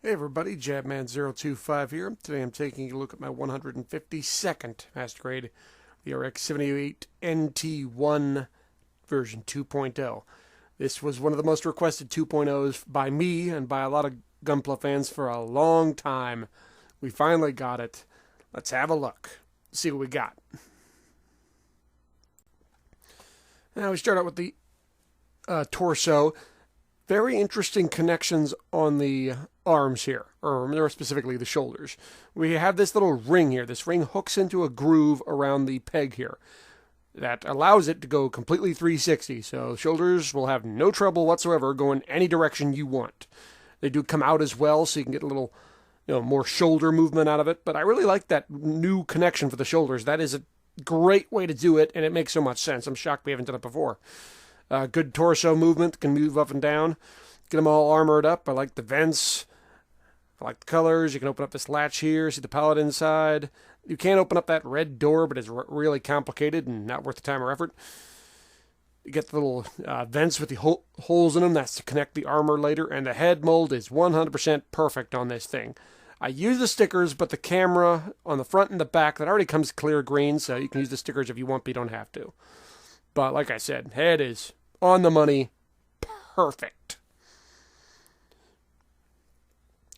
Hey everybody, Jabman025 here. Today I'm taking a look at my 152nd Master Grade, the RX-78 NT-1 version 2.0. This was one of the most requested 2.0s by me and by a lot of Gunpla fans for a long time. We finally got it. Let's have a look. See what we got. Now we start out with the torso. Very interesting connections on the arms here, or more specifically the shoulders. We have this little ring here. This ring hooks into a groove around the peg here that allows it to go completely 360. So shoulders will have no trouble whatsoever going any direction you want. They do come out as well, so you can get a little, more shoulder movement out of it. But I really like that new connection for the shoulders. That is a great way to do it, and it makes so much sense. I'm shocked we haven't done it before. Good torso movement, can move up and down. Get them all armored up. I like the vents. I like the colors. You can open up this latch here, see the pallet inside. You can't open up that red door, but it's really complicated and not worth the time or effort. You get the little vents with the holes in them. That's to connect the armor later. And the head mold is 100% perfect on this thing. I use the stickers, but the camera on the front and the back, that already comes clear green, so you can use the stickers if you want, but you don't have to. But like I said, head is on the money, perfect.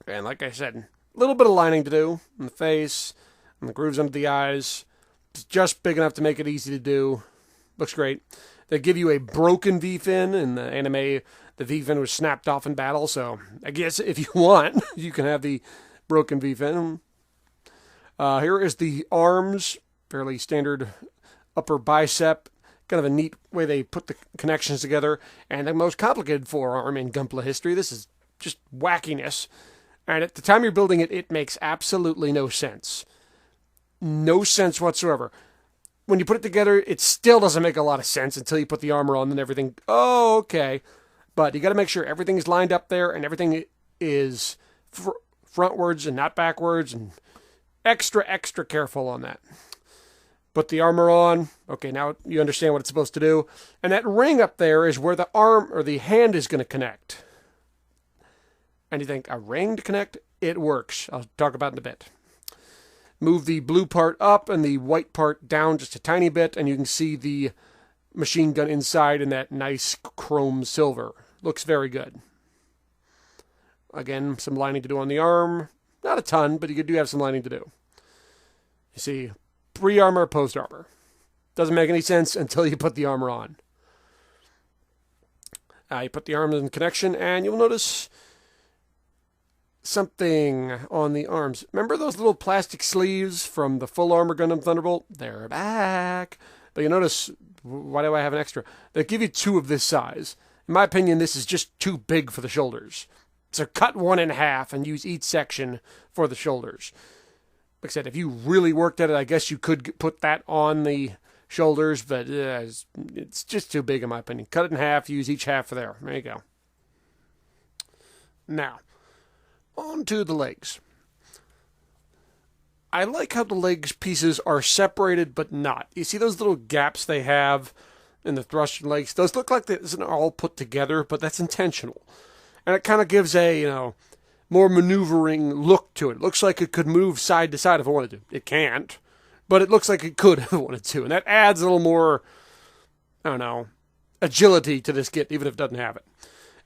And like I said, a little bit of lining to do on the face, and the grooves under the eyes. It's just big enough to make it easy to do. Looks great. They give you a broken V-fin. In the anime, the V-fin was snapped off in battle, so I guess if you want, you can have the broken V-fin. Here is the arms, fairly standard upper bicep. Kind of a neat way they put the connections together. And the most complicated forearm in Gunpla history. This is just wackiness. And at the time you're building it, it makes absolutely no sense. No sense whatsoever. When you put it together, it still doesn't make a lot of sense until you put the armor on and everything. Oh, okay. But you got to make sure everything's lined up there and everything is frontwards and not backwards. And extra careful on that. Put the armor on. Okay, now you understand what it's supposed to do. And that ring up there is where the arm or the hand is going to connect. And you think, a ring to connect? It works. I'll talk about it in a bit. Move the blue part up and the white part down just a tiny bit, and you can see the machine gun inside in that nice chrome silver. Looks very good. Again, some lining to do on the arm. Not a ton, but you do have some lining to do. You see, pre-armor, post-armor. Doesn't make any sense until you put the armor on. You put the arms in connection, and you'll notice something on the arms. Remember those little plastic sleeves from the full armor Gundam Thunderbolt? They're back. But you notice, why do I have an extra? They give you two of this size. In my opinion, this is just too big for the shoulders. So cut one in half and use each section for the shoulders. Like I said, if you really worked at it, I guess you could put that on the shoulders, but it's just too big in my opinion. Cut it in half, use each half for there. There you go. Now, on to the legs. I like how the legs pieces are separated, but not. You see those little gaps they have in the thruster legs? Those look like they isn't all put together, but that's intentional. And it kind of gives a, more maneuvering look to it. It looks like it could move side to side if it wanted to. It can't, but it looks like it could if it wanted to. And that adds a little more, agility to this kit, even if it doesn't have it.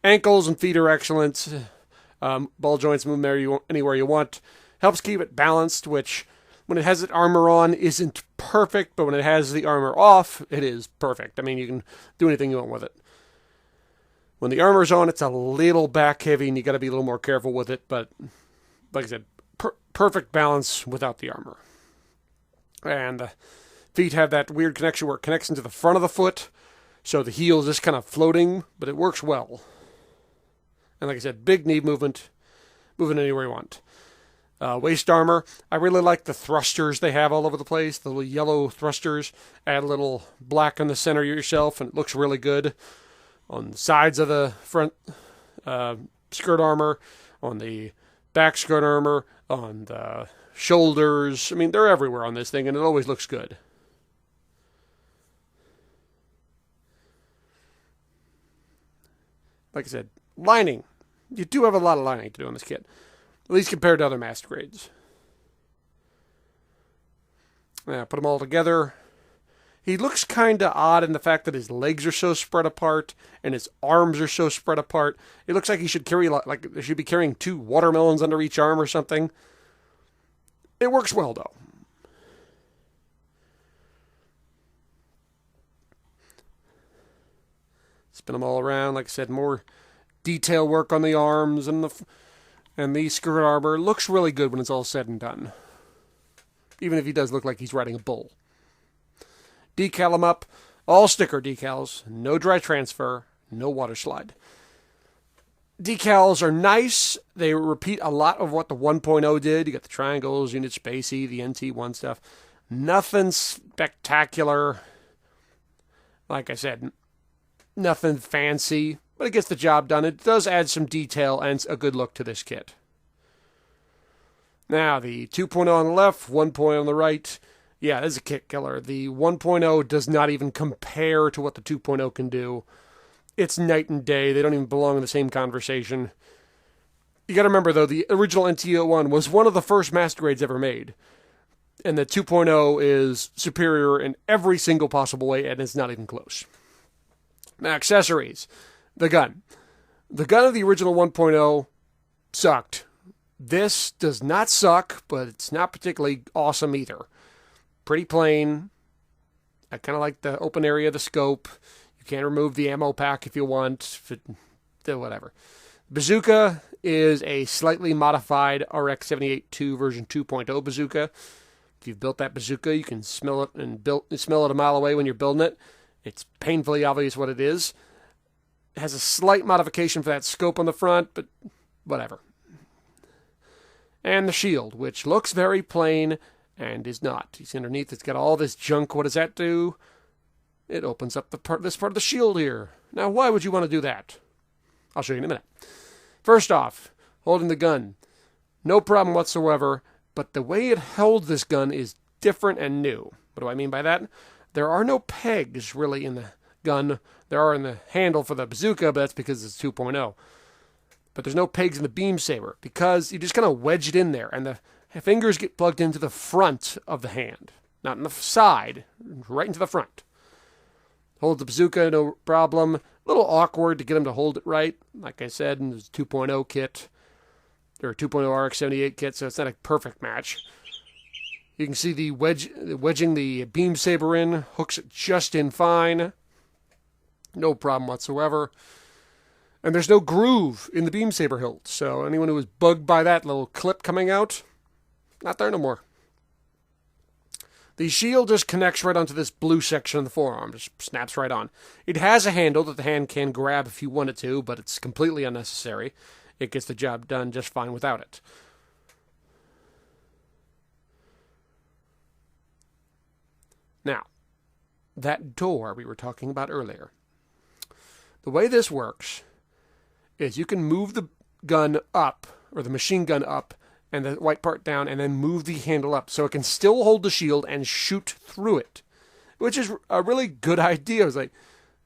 Ankles and feet are excellent. Ball joints move anywhere you want. Helps keep it balanced, which when it has its armor on isn't perfect, but when it has the armor off, it is perfect. I mean, you can do anything you want with it. When the armor's on, it's a little back heavy, and you got to be a little more careful with it. But like I said, perfect balance without the armor. And the feet have that weird connection where it connects into the front of the foot, so the heel is just kind of floating, but it works well. And like I said, big knee movement, moving anywhere you want. Waist armor, I really like the thrusters they have all over the place, the little yellow thrusters. Add a little black in the center yourself, and it looks really good. On the sides of the front skirt armor, on the back skirt armor, on the shoulders. I mean, they're everywhere on this thing, and it always looks good. Like I said, lining. You do have a lot of lining to do on this kit. At least compared to other master grades. Now, put them all together. He looks kind of odd in the fact that his legs are so spread apart and his arms are so spread apart. It looks like he should carry, like he should be carrying 2 watermelons under each arm or something. It works well, though. Spin them all around. Like I said, more detail work on the arms and the skirt armor. Looks really good when it's all said and done. Even if he does look like he's riding a bull. Decal them up. All sticker decals. No dry transfer. No water slide. Decals are nice. They repeat a lot of what the 1.0 did. You got the triangles, unit spacey, the NT-1 stuff. Nothing spectacular. Like I said, nothing fancy, but it gets the job done. It does add some detail and a good look to this kit. Now, the 2.0 on the left, 1.0 on the right. Yeah, this is a kit killer. The 1.0 does not even compare to what the 2.0 can do. It's night and day. They don't even belong in the same conversation. You got to remember, though, the original NT-1 was one of the first master grades ever made. And the 2.0 is superior in every single possible way, and it's not even close. Now, accessories. The gun. The gun of the original 1.0 sucked. This does not suck, but it's not particularly awesome either. Pretty plain. I kind of like the open area of the scope. You can remove the ammo pack if you want. Whatever. Bazooka is a slightly modified RX-78-2 version 2.0 bazooka. If you've built that bazooka, you can smell it and smell it a mile away when you're building it. It's painfully obvious what it is. It has a slight modification for that scope on the front, but whatever. And the shield, which looks very plain and is not. You see underneath, it's got all this junk. What does that do? It opens up this part of the shield here. Now, why would you want to do that? I'll show you in a minute. First off, holding the gun. No problem whatsoever, but the way it held this gun is different and new. What do I mean by that? There are no pegs, really, in the gun. There are in the handle for the bazooka, but that's because it's 2.0. But there's no pegs in the beam saber, because you just kind of wedge it in there, and the fingers get plugged into the front of the hand. Not in the side, right into the front. Hold the bazooka, no problem. A little awkward to get him to hold it right. Like I said, in this 2.0 kit, or 2.0 RX-78 kit, so it's not a perfect match. You can see the wedging the beam saber in, hooks it just in fine. No problem whatsoever. And there's no groove in the beam saber hilt, so anyone who was bugged by that little clip coming out, not there no more. The shield just connects right onto this blue section of the forearm, just snaps right on. It has a handle that the hand can grab if you want it to, but it's completely unnecessary. It gets the job done just fine without it. Now, that door we were talking about earlier. The way this works is you can move the gun up, or the machine gun up, and the white part down, and then move the handle up, so it can still hold the shield and shoot through it, which is a really good idea. It's like,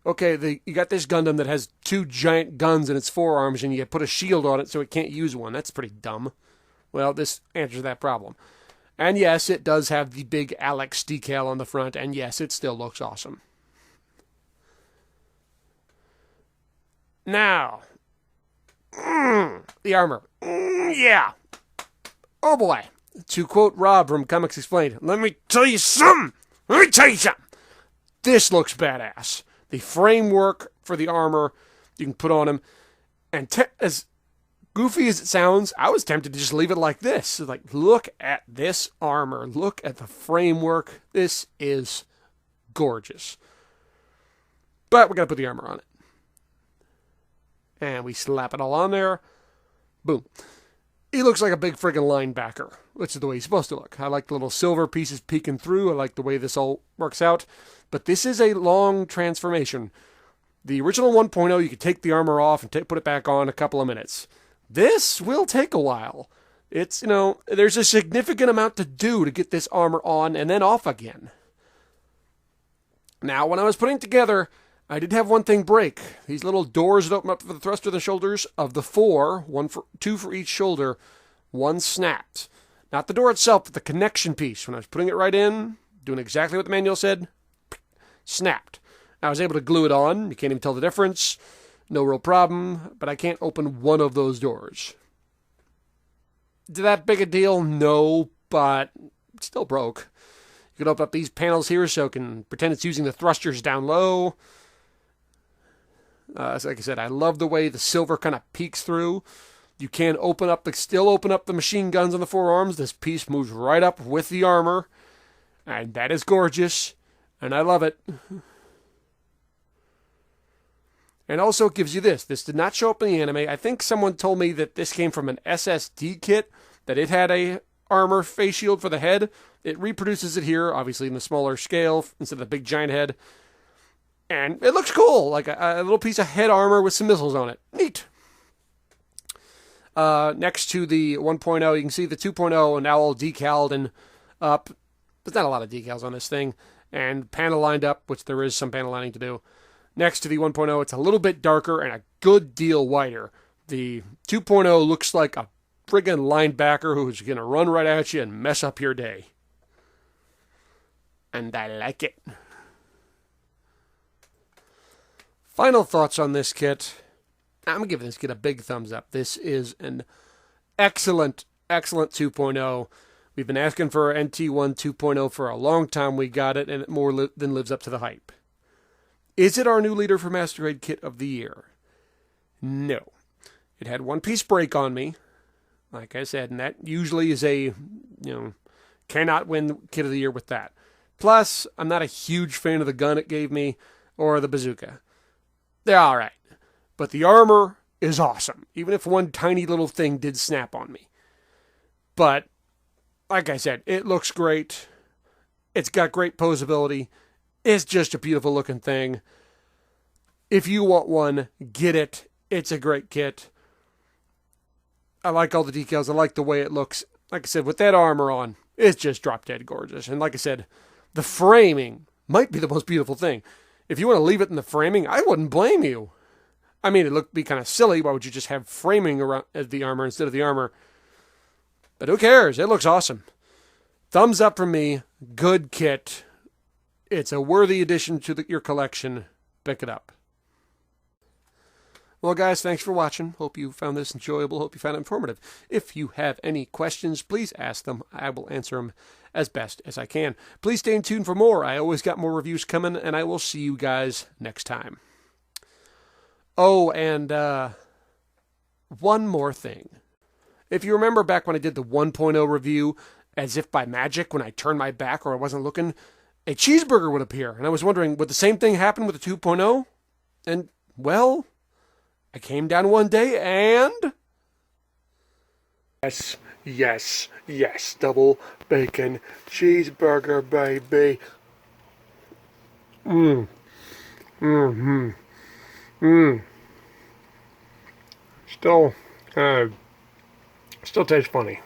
okay, you got this Gundam that has 2 giant guns in its forearms, and you put a shield on it so it can't use one. That's pretty dumb. Well, this answers that problem. And yes, it does have the big Alex decal on the front, and yes, it still looks awesome. Now, the armor. Yeah. Oh boy. To quote Rob from Comics Explained, let me tell you something. This looks badass. The framework for the armor you can put on him, and as goofy as it sounds, I was tempted to just leave it like this. Like, look at this armor. Look at the framework. This is gorgeous. But we got to put the armor on it. And we slap it all on there. Boom. He looks like a big friggin' linebacker, which is the way he's supposed to look. I like the little silver pieces peeking through. I like the way this all works out. But this is a long transformation. The original 1.0, you could take the armor off and put it back on in a couple of minutes. This will take a while. It's, there's a significant amount to do to get this armor on and then off again. Now, when I was putting together, I did have one thing break. These little doors that open up for the thruster of the shoulders, of the 4, 2 for each shoulder, one snapped. Not the door itself, but the connection piece. When I was putting it right in, doing exactly what the manual said, snapped. I was able to glue it on. You can't even tell the difference. No real problem, but I can't open one of those doors. Is that big a deal? No, but it still broke. You can open up these panels here so it can pretend it's using the thrusters down low. So like I said, I love the way the silver kind of peeks through. You can still open up the machine guns on the forearms. This piece moves right up with the armor. And that is gorgeous. And I love it. And also it gives you this. This did not show up in the anime. I think someone told me that this came from an SSD kit, that it had a armor face shield for the head. It reproduces it here, obviously in the smaller scale, instead of the big giant head. And it looks cool, like a little piece of head armor with some missiles on it. Neat. Next to the 1.0, you can see the 2.0 now all decaled and up. There's not a lot of decals on this thing. And panel lined up, which there is some panel lining to do. Next to the 1.0, it's a little bit darker and a good deal wider. The 2.0 looks like a friggin' linebacker who's going to run right at you and mess up your day. And I like it. Final thoughts on this kit. I'm going to give this kit a big thumbs up. This is an excellent, excellent 2.0. We've been asking for NT-1 2.0 for a long time. We got it, and it more than lives up to the hype. Is it our new leader for Master Grade Kit of the Year? No. It had one piece break on me, like I said, and that usually is cannot win Kit of the Year with that. Plus, I'm not a huge fan of the gun it gave me, or the bazooka. They're alright. But the armor is awesome, even if one tiny little thing did snap on me. But, like I said, it looks great. It's got great posability. It's just a beautiful looking thing. If you want one, get it. It's a great kit. I like all the decals. I like the way it looks. Like I said, with that armor on, it's just drop dead gorgeous. And like I said, the framing might be the most beautiful thing. If you want to leave it in the framing, I wouldn't blame you. I mean, it would be kind of silly. Why would you just have framing around the armor instead of the armor? But who cares? It looks awesome. Thumbs up from me. Good kit. It's a worthy addition to your collection. Pick it up. Well, guys, thanks for watching. Hope you found this enjoyable. Hope you found it informative. If you have any questions, please ask them. I will answer them as best as I can. Please stay tuned for more. I always got more reviews coming, and I will see you guys next time. Oh, and one more thing. If you remember back when I did the 1.0 review, as if by magic, when I turned my back or I wasn't looking, a cheeseburger would appear. And I was wondering, would the same thing happen with the 2.0? And, well, I came down one day and... Yes, yes, yes, double bacon cheeseburger, baby. Still tastes funny.